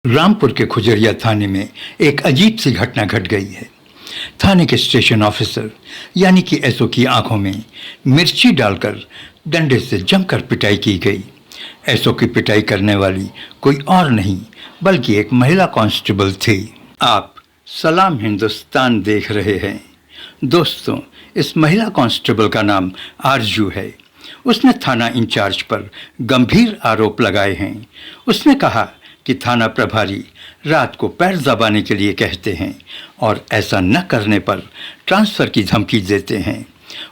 रामपुर के खुजरिया थाने में एक अजीब सी घटना घट गई है। थाने के स्टेशन ऑफिसर यानी कि एसओ की आंखों में मिर्ची डालकर डंडे से जमकर पिटाई की गई। एसओ की पिटाई करने वाली कोई और नहीं बल्कि एक महिला कांस्टेबल थी। आप सलाम हिंदुस्तान देख रहे हैं। दोस्तों, इस महिला कांस्टेबल का नाम आरजू है। उसने थाना इंचार्ज पर गंभीर आरोप लगाए हैं। उसने कहा कि थाना प्रभारी रात को पैर दबाने के लिए कहते हैं और ऐसा न करने पर ट्रांसफ़र की धमकी देते हैं।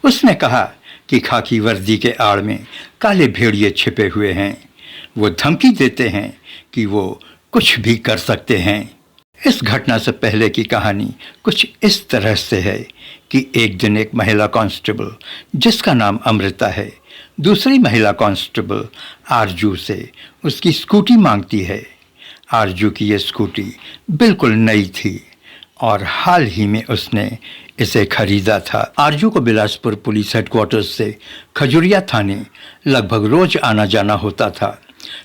उसने कहा कि खाकी वर्दी के आड़ में काले भेड़िए छिपे हुए हैं। वो धमकी देते हैं कि वो कुछ भी कर सकते हैं। इस घटना से पहले की कहानी कुछ इस तरह से है कि एक दिन एक महिला कांस्टेबल जिसका नाम अमृता है, दूसरी महिला कांस्टेबल आरजू से उसकी स्कूटी मांगती है। आरजू की ये स्कूटी बिल्कुल नई थी और हाल ही में उसने इसे खरीदा था। आरजू को बिलासपुर पुलिस हेडक्वार्टर्स से खजुरिया थाने लगभग रोज आना जाना होता था।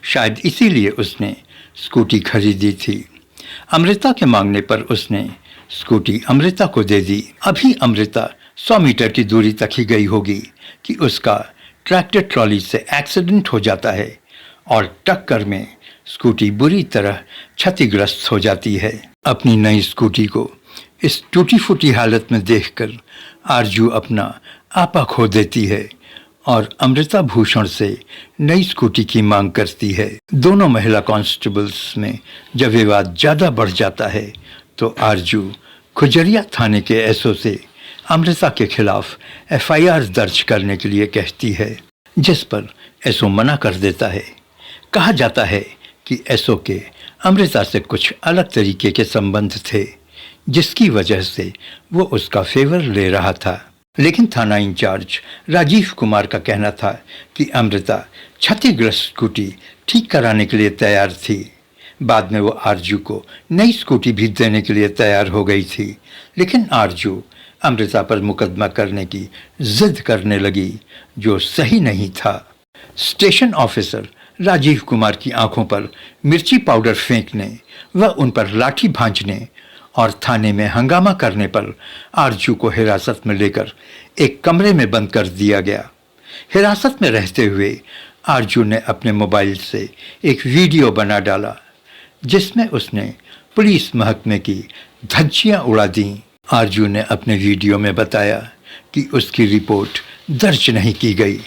शायद इसीलिए उसने स्कूटी खरीदी थी। अमृता के मांगने पर उसने स्कूटी अमृता को दे दी। अभी अमृता 100 मीटर की दूरी तक ही गई होगी कि उसका ट्रैक्टर ट्रॉली से एक्सीडेंट हो जाता है और टक्कर में स्कूटी बुरी तरह क्षतिग्रस्त हो जाती है। अपनी नई स्कूटी को इस टूटी फूटी हालत में देखकर आरजू अपना आपा खो देती है और अमृता भूषण से नई स्कूटी की मांग करती है। दोनों महिला कांस्टेबल्स में जब विवाद ज़्यादा बढ़ जाता है तो आरजू खुजरिया थाने के एसओ से अमृता के खिलाफ एफआईआर दर्ज करने के लिए कहती है, जिस पर एसओ मना कर देता है। कहा जाता है कि एसओ के अमृता से कुछ अलग तरीके के संबंध थे, जिसकी वजह से वो उसका फेवर ले रहा था। लेकिन थाना इंचार्ज राजीव कुमार का कहना था कि अमृता क्षतिग्रस्त स्कूटी ठीक कराने के लिए तैयार थी। बाद में वो आरजू को नई स्कूटी भी देने के लिए तैयार हो गई थी, लेकिन आरजू अमृता पर मुकदमा करने की जिद करने लगी, जो सही नहीं था। स्टेशन ऑफिसर राजीव कुमार की आंखों पर मिर्ची पाउडर फेंकने व उन पर लाठी भांजने और थाने में हंगामा करने पर आरजू को हिरासत में लेकर एक कमरे में बंद कर दिया गया। हिरासत में रहते हुए आरजू ने अपने मोबाइल से एक वीडियो बना डाला, जिसमें उसने पुलिस महकमे की धज्जियां उड़ा दी। आरजू ने अपने वीडियो में बताया कि उसकी रिपोर्ट दर्ज नहीं की गई।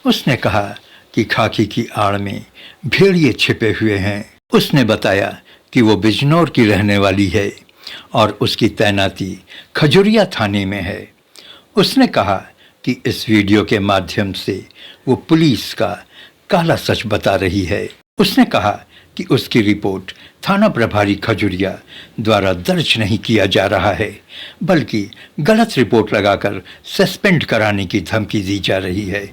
उसने कहा कि खाकी की आड़ में भेड़िए छिपे हुए हैं। उसने बताया कि वो बिजनौर की रहने वाली है और उसकी तैनाती खजुरिया थाने में है। उसने कहा कि इस वीडियो के माध्यम से वो पुलिस का काला सच बता रही है। उसने कहा कि उसकी रिपोर्ट थाना प्रभारी खजुरिया द्वारा दर्ज नहीं किया जा रहा है, बल्कि गलत रिपोर्ट लगाकर सस्पेंड कराने की धमकी दी जा रही है।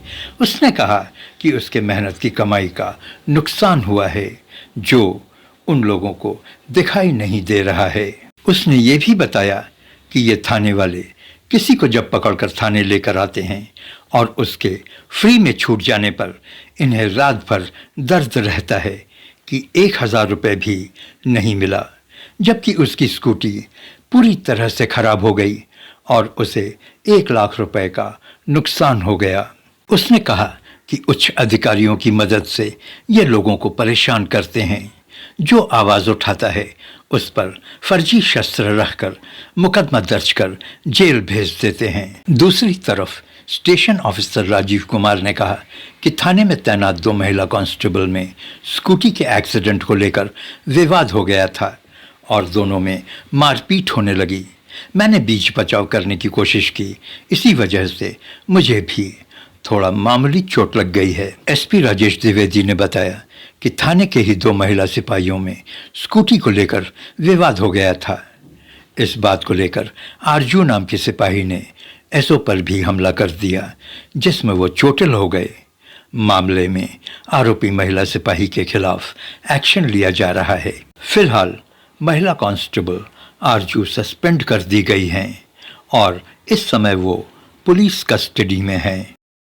उसने कहा कि उसके मेहनत की कमाई का नुकसान हुआ है, जो उन लोगों को दिखाई नहीं दे रहा है। उसने ये भी बताया कि ये थाने वाले किसी को जब पकड़कर थाने लेकर आते हैं और उसके फ्री में छूट जाने पर इन्हें रात भर दर्द रहता है कि 1000 रुपये भी नहीं मिला, जबकि उसकी स्कूटी पूरी तरह से खराब हो गई और उसे 1 लाख रुपए का नुकसान हो गया। उसने कहा कि उच्च अधिकारियों की मदद से ये लोगों को परेशान करते हैं। जो आवाज़ उठाता है उस पर फर्जी शस्त्र रखकर मुकदमा दर्ज कर जेल भेज देते हैं। दूसरी तरफ स्टेशन ऑफिसर राजीव कुमार ने कहा कि थाने में तैनात 2 महिला कांस्टेबल में स्कूटी के एक्सीडेंट को लेकर विवाद हो गया था और दोनों में मारपीट होने लगी। मैंने बीच बचाव करने की कोशिश की, इसी वजह से मुझे भी थोड़ा मामूली चोट लग गई है। एसपी राजेश द्विवेदी ने बताया कि थाने के ही 2 महिला सिपाहियों में स्कूटी को लेकर विवाद हो गया था। इस बात को लेकर आरजू नाम के सिपाही ने एसओ पर भी हमला कर दिया, जिसमें वो चोटिल हो गए। मामले में आरोपी महिला सिपाही के खिलाफ एक्शन लिया जा रहा है। फिलहाल महिला कांस्टेबल आरजू सस्पेंड कर दी गई हैं और इस समय वो पुलिस कस्टडी में हैं।